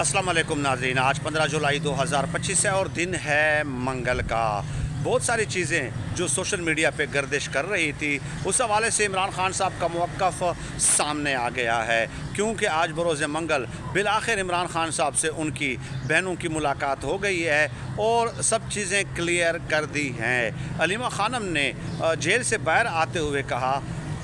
अस्सलाम वालेकुम नाज़रीन। आज 15 जुलाई 2025 है और दिन है मंगल का। बहुत सारी चीज़ें जो सोशल मीडिया पे गर्दिश कर रही थी, उस हवाले से इमरान खान साहब का मौक़िफ़ सामने आ गया है, क्योंकि आज बरोज़ मंगल बिलाखिर इमरान खान साहब से उनकी बहनों की मुलाकात हो गई है और सब चीज़ें क्लियर कर दी हैं। अलीमा खानम ने जेल से बाहर आते हुए कहा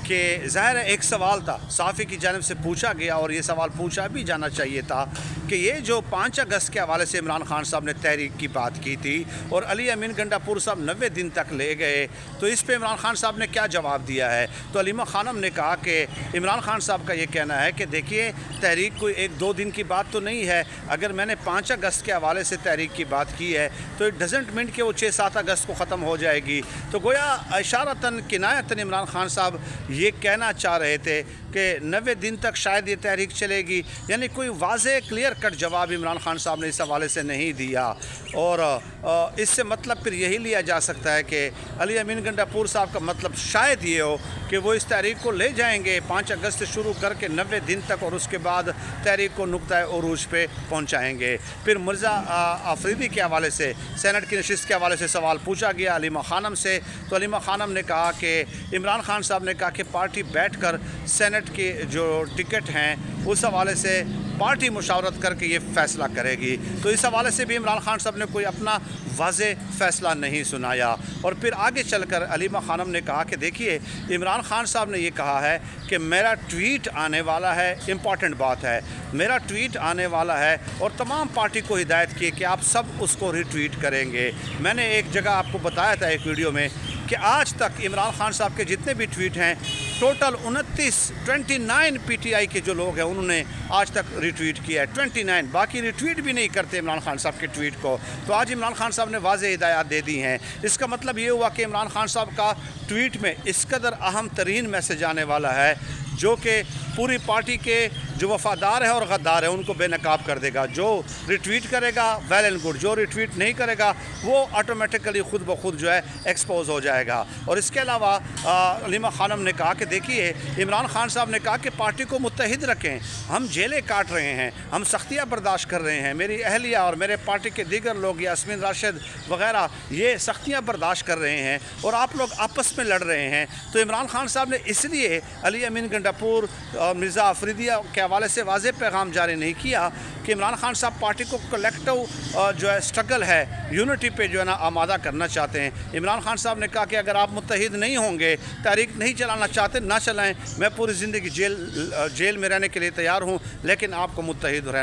कि ज़ाहिर है एक सवाल था, सहाफ़ी की जानिब से पूछा गया और ये सवाल पूछा भी जाना चाहिए था कि ये जो 5 अगस्त के हवाले से इमरान खान साहब ने तहरीक की बात की थी और अली अमीन गंडापुर साहब 90 दिन तक ले गए, तो इस पे इमरान खान साहब ने क्या जवाब दिया है। तो अलीमा खानम ने कहा कि इमरान खान साहब का ये कहना है कि देखिए, तहरीक कोई 1-2 दिन की बात तो नहीं है। अगर मैंने 5 अगस्त के हवाले से तहरीक की बात की है तो इट डजेंट मीन कि वो 6-7 अगस्त को ख़त्म हो जाएगी। तो गोया इशारतन किनायतन इमरान खान साहब ये कहना चाह रहे थे कि 90 दिन तक शायद ये तहरीक चलेगी, यानी कोई वाज़ेह क्लियर कट जवाब इमरान खान साहब ने इस हवाले से नहीं दिया। और इससे मतलब फिर यही लिया जा सकता है कि अली अमीन गंडापुर साहब का मतलब शायद ये हो कि वो इस तहरीक को ले जाएंगे 5 अगस्त से शुरू करके 90 दिन तक और उसके बाद तहरीक को नुक्ता उरूज पे पहुंचाएंगे। फिर मिर्ज़ा अफरीदी के हवाले से सेनेट की नशिस्त के हवाले से सवाल पूछा गया अलीमा खानम से, तो अलीमा खानम ने कहा कि इमरान खान साहब ने कहा कि पार्टी बैठकर सेनेट के जो टिकट हैं उस हवाले से पार्टी मुशावरत करके ये फ़ैसला करेगी। तो इस हवाले से भी इमरान खान साहब ने कोई अपना वाज़ेह फ़ैसला नहीं सुनाया। और फिर आगे चलकर अलीमा खानम ने कहा कि देखिए, इमरान खान साहब ने ये कहा है कि मेरा ट्वीट आने वाला है, इम्पॉर्टेंट बात है, मेरा ट्वीट आने वाला है और तमाम पार्टी को हिदायत की कि आप सब उसको रिट्वीट करेंगे। मैंने एक जगह आपको बताया था एक वीडियो में कि आज तक इमरान खान साहब के जितने भी ट्वीट हैं, टोटल 29 पीटीआई के जो लोग हैं उन्होंने आज तक रिट्वीट किया है 29, बाकी रिट्वीट भी नहीं करते इमरान खान साहब के ट्वीट को। तो आज इमरान खान साहब ने वाज़ेह हिदायत दे दी हैं। इसका मतलब ये हुआ कि इमरान खान साहब का ट्वीट में इस कदर अहम तरीन मैसेज आने वाला है जो कि पूरी पार्टी के जो वफ़ादार है और गद्दार है उनको बेनकाब कर देगा। जो रिट्वीट करेगा वेल एंड गुड, जो रिट्वीट नहीं करेगा वो ऑटोमेटिकली ख़ुद ब खुद जो है एक्सपोज हो जाएगा। और इसके अलावा अलीमा खानम ने कहा कि देखिए, इमरान खान साहब ने कहा कि पार्टी को मुत्तहिद रखें, हम जेलें काट रहे हैं, हम सख्तियाँ बर्दाश्त कर रहे हैं, मेरी अहलिया और मेरे पार्टी के दीगर लोग यास्मीन राशिद वग़ैरह ये सख्तियाँ बर्दाश्त कर रहे हैं और आप लोग आपस में लड़ रहे हैं। तो इमरान खान साहब ने इसलिए अली अमीन गंडापुर और मिर्ज़ा अफरीदिया के हवाले से वाज़ेह पैगाम जारी नहीं किया कि इमरान खान साहब पार्टी को कलेक्टिव जो है स्ट्रगल है, यूनिटी पे जो है ना आमादा करना चाहते हैं। इमरान खान साहब ने कहा कि अगर आप मुत्तहिद नहीं होंगे, तहरीक नहीं चलाना चाहते, ना चलाएं, मैं पूरी ज़िंदगी जेल में रहने के लिए तैयार हूँ, लेकिन आपको मुत्तहिद रहना